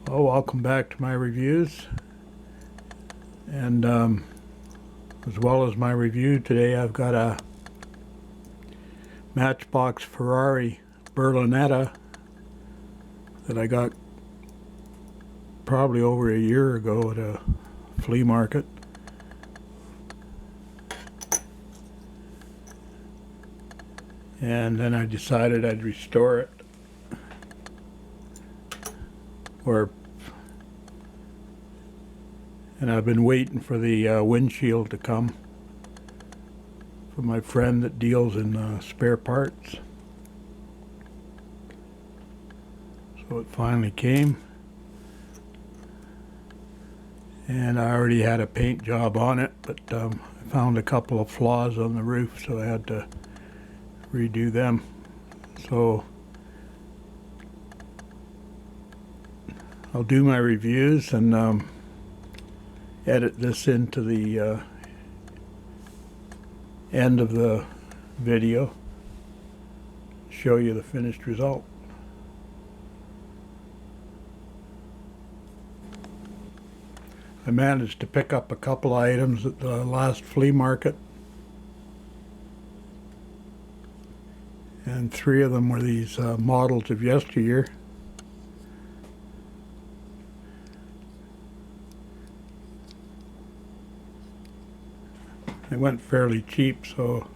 Well, welcome back to my reviews, and as well as my review today, I've got a Matchbox Ferrari Berlinetta that I got probably over a year ago at a flea market. And then I decided I'd restore it, and I've been waiting for the windshield to come from my friend that deals in spare parts. So it finally came, and I already had a paint job on it, but I found a couple of flaws on the roof, so I had to redo them. So I'll do my reviews and edit this into the end of the video, show you the finished result. I managed to pick up a couple items at the last flea market, and three of them were these models of yesteryear. They went fairly cheap, so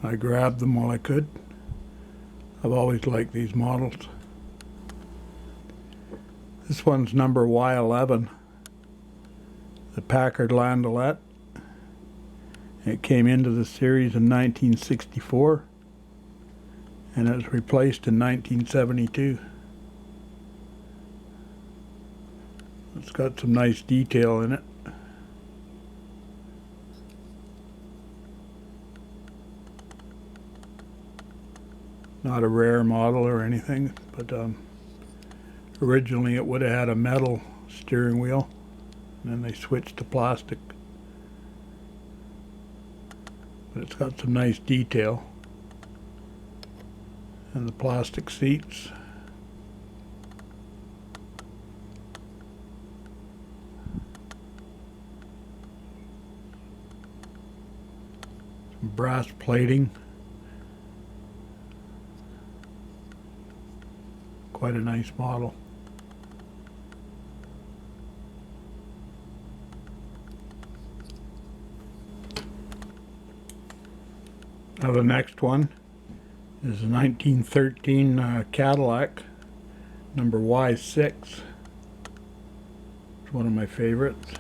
I grabbed them while I could. I've always liked these models. This one's number Y11, the Packard Landaulet. It came into the series in 1964, and it was replaced in 1972. It's got some nice detail in it. Not a rare model or anything, but originally it would have had a metal steering wheel, and then they switched to plastic. But it's got some nice detail. And the plastic seats. Some brass plating. Quite a nice model. Now the next one is a 1913 Cadillac Number Y6. It's one of my favorites.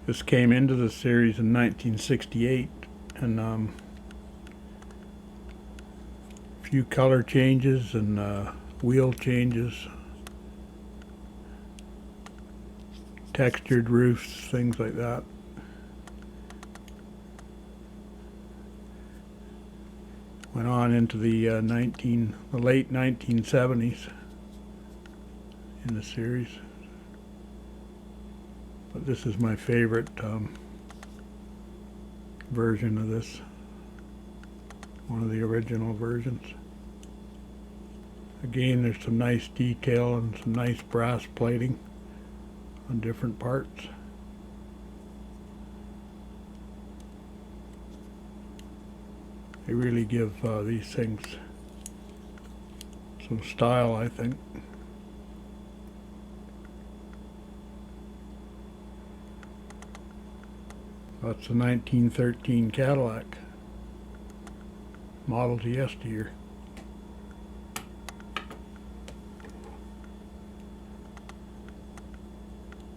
This came into the series in 1968, and few color changes and wheel changes, textured roofs, things like that. Went on into the late 1970s in the series, but this is my favorite version of this. One of the original versions. Again, there's some nice detail and some nice brass plating on different parts. They really give these things some style, I think. That's a 1913 Cadillac. Model to yesteryear.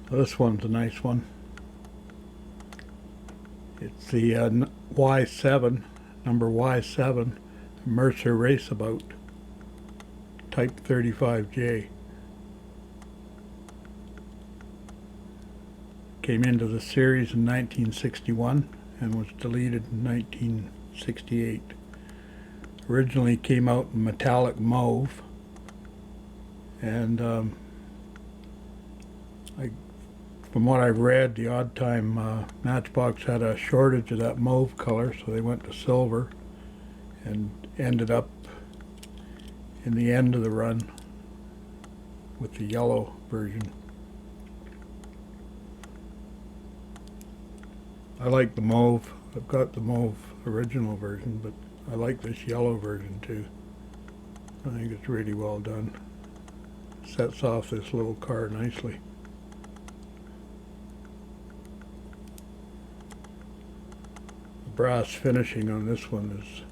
So this one's a nice one. It's the Y7, number Y7, Mercer Raceabout, Type 35J. Came into the series in 1961 and was deleted in 1968. Originally came out in metallic mauve, and from what I've read, the odd time Matchbox had a shortage of that mauve color, so they went to silver and ended up in the end of the run with the yellow version. I like the mauve. I've got the mauve original version, but I like this yellow version too. I think it's really well done. Sets off this little car nicely. The brass finishing on this one is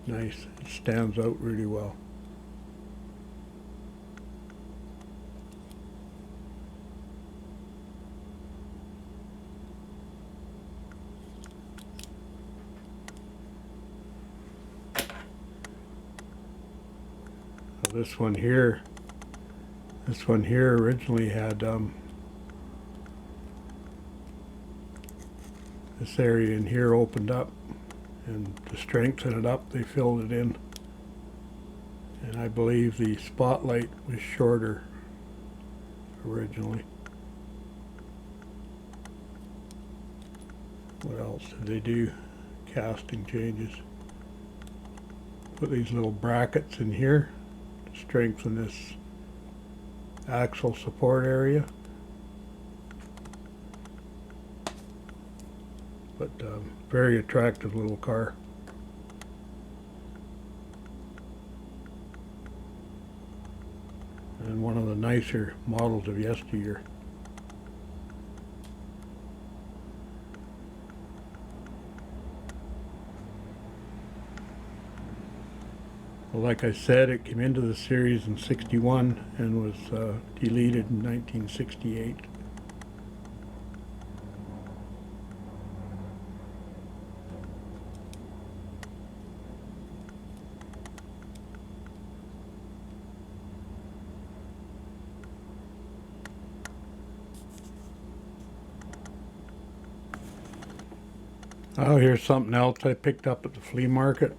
nice. It stands out really well. This one here originally had this area in here opened up, and to strengthen it up they filled it in, and I believe the spotlight was shorter originally. What else did they do? Casting changes. Put these little brackets in here to strengthen this axle support area. But very attractive little car. And one of the nicer models of yesteryear. Well, like I said, it came into the series in '61 and was deleted in 1968. Oh, here's something else I picked up at the flea market.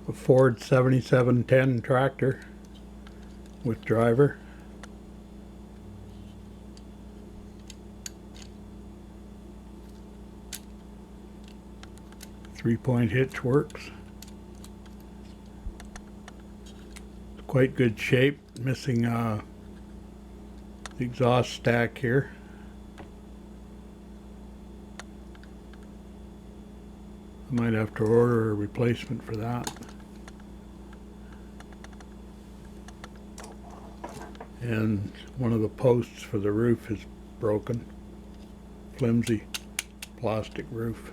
A Ford 7710 tractor with driver. Three-point hitch works. Quite good shape, missing the exhaust stack here. I might have to order a replacement for that. And one of the posts for the roof is broken. Flimsy plastic roof.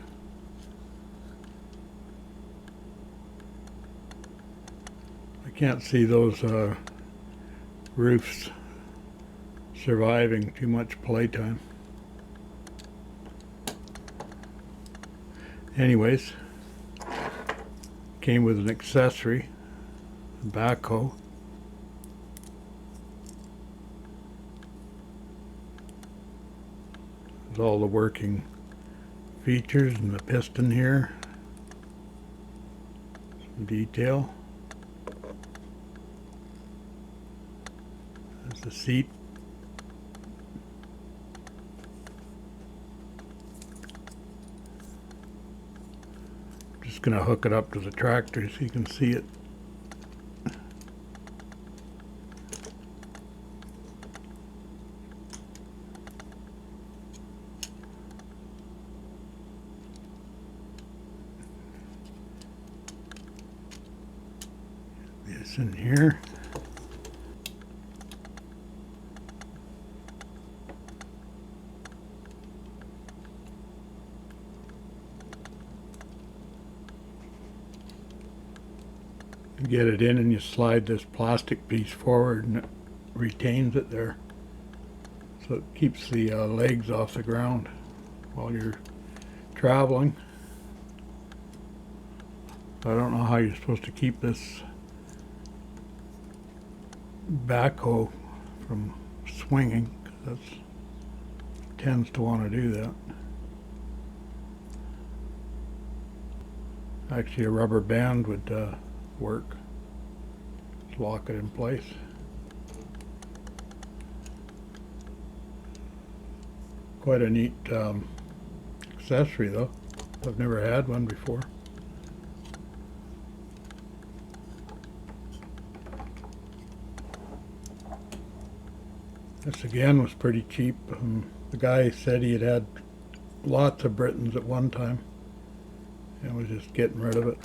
I can't see those roofs surviving too much playtime. Anyways, came with an accessory, a backhoe. There's all the working features and the piston here. Some detail. There's the seat. Just going to hook it up to the tractor so you can see it. This in here. You get it in and you slide this plastic piece forward and it retains it there. So it keeps the legs off the ground while you're traveling. I don't know how you're supposed to keep this backhoe from swinging, because that tends to want to do that. Actually, a rubber band would work. Just lock it in place. Quite a neat accessory though. I've never had one before. This again was pretty cheap. The guy said he had lots of Britons at one time and was just getting rid of it.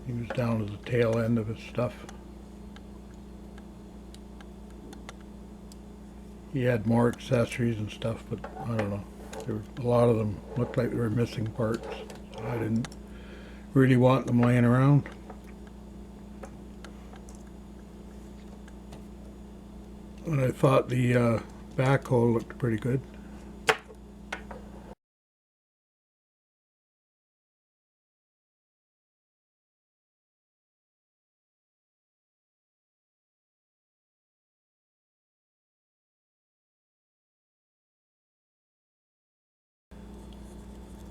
He was down to the tail end of his stuff. He had more accessories and stuff, but I don't know. A lot of them looked like they were missing parts. So I didn't really want them laying around. But I thought the backhoe looked pretty good.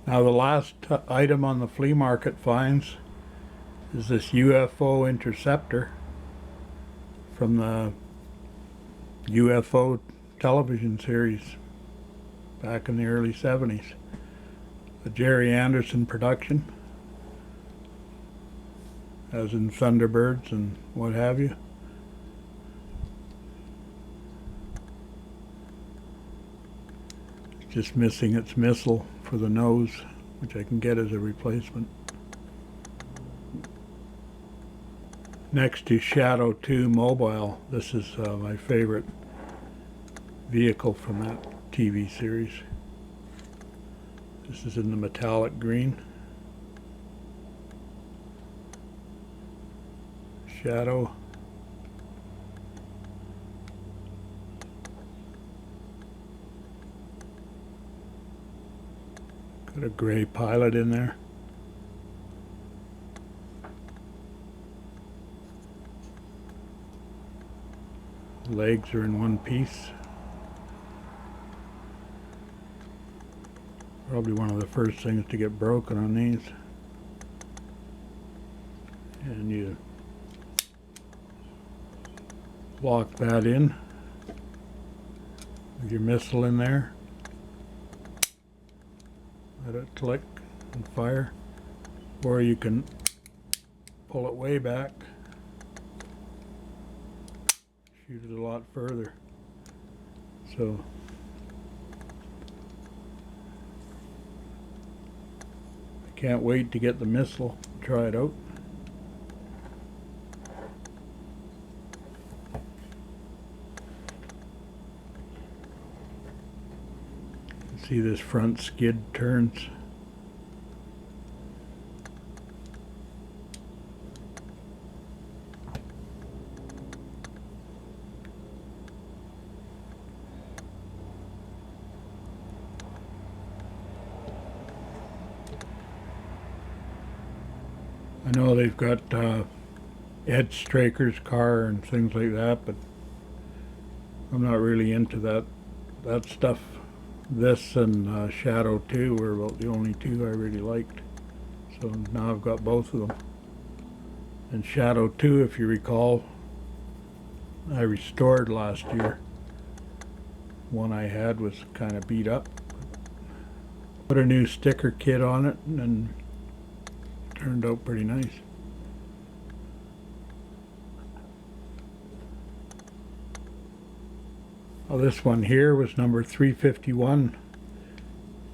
Now the last item on the flea market finds is this UFO Interceptor from the UFO television series back in the early 70s. A Jerry Anderson production, as in Thunderbirds and what have you. It's just missing its missile for the nose, which I can get as a replacement. Next to Shadow 2 Mobile, this is my favorite vehicle from that TV series. This is in the metallic green. Shadow. Got a gray pilot in there. Legs are in one piece. Probably one of the first things to get broken on these. And you lock that in with your missile in there. Let it click and fire. Or you can pull it way back, shoot it a lot further. So I can't wait to get the missile, try it out. See, this front skid turns. I know they've got Ed Straker's car and things like that, but I'm not really into that stuff. This and Shadow 2 were about the only two I really liked. So now I've got both of them. And Shadow 2, if you recall, I restored last year. One I had was kind of beat up. Put a new sticker kit on it and turned out pretty nice. Well, this one here was number 351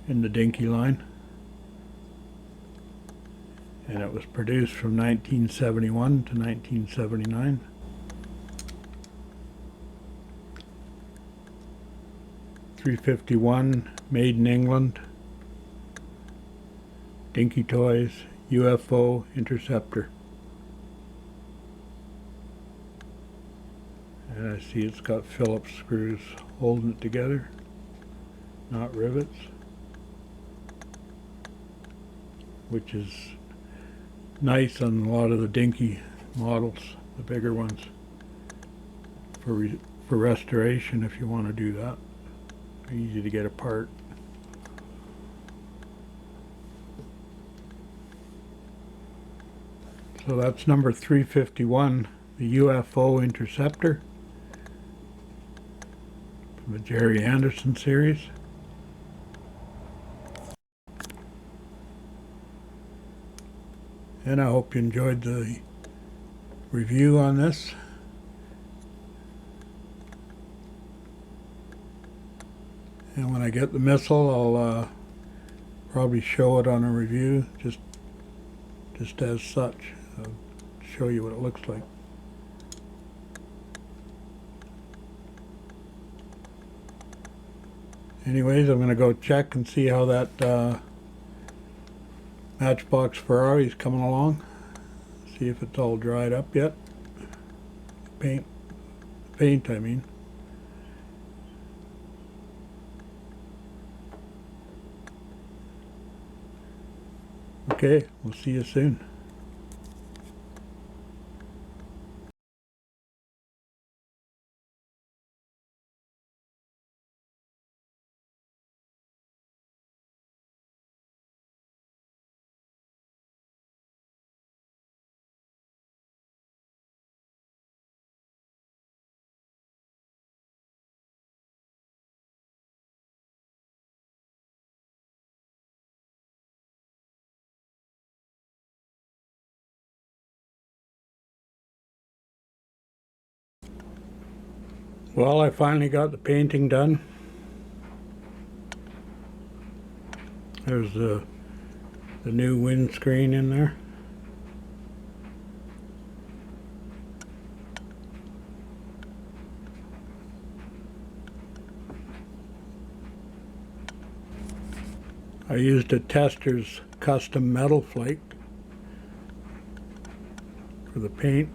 in the Dinky line, and it was produced from 1971 to 1979. .351, made in England, Dinky Toys, UFO Interceptor. And I see it's got Phillips screws holding it together, not rivets, which is nice on a lot of the Dinky models, the bigger ones, for restoration if you want to do that. Easy to get apart. So that's number 351, the UFO Interceptor. The Jerry Anderson series. And I hope you enjoyed the review on this. And when I get the missile, I'll probably show it on a review, just as such. I'll show you what it looks like. Anyways, I'm going to go check and see how that Matchbox Ferrari is coming along. See if it's all dried up yet. Paint, I mean. Okay, we'll see you soon. Well, I finally got the painting done. There's the new windscreen in there. I used a Tester's custom metal flake for the paint.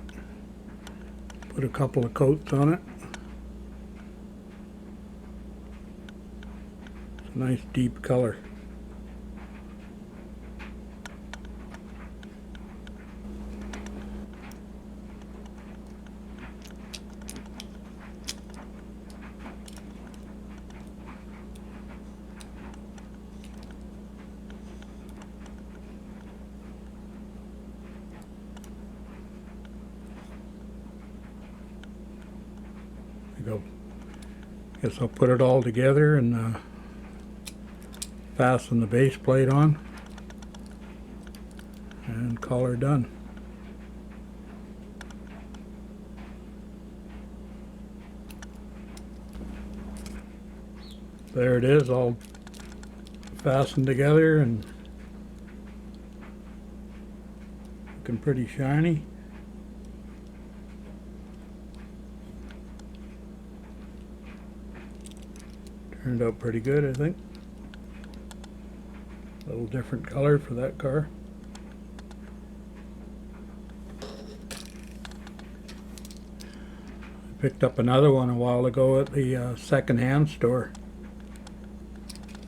Put a couple of coats on it. It's a nice deep color. Guess I'll put it all together and fasten the base plate on and call her done. There it is, all fastened together and looking pretty shiny. Turned out pretty good, I think. A little different color for that car. I picked up another one a while ago at the second-hand store,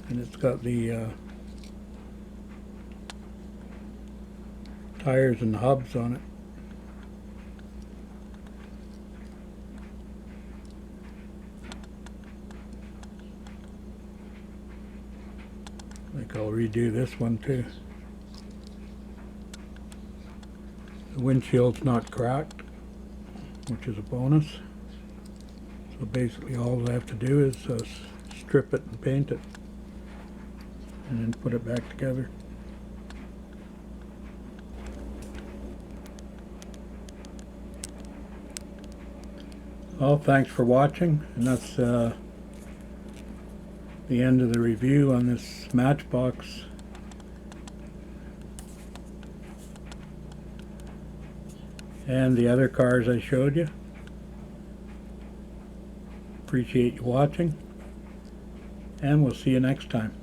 and it's got the tires and hubs on it. I think I'll redo this one too. The windshield's not cracked, which is a bonus. So basically all I have to do is strip it and paint it, and then put it back together. Well, thanks for watching, and that's the end of the review on this Matchbox. And the other cars I showed you. Appreciate you watching, and we'll see you next time.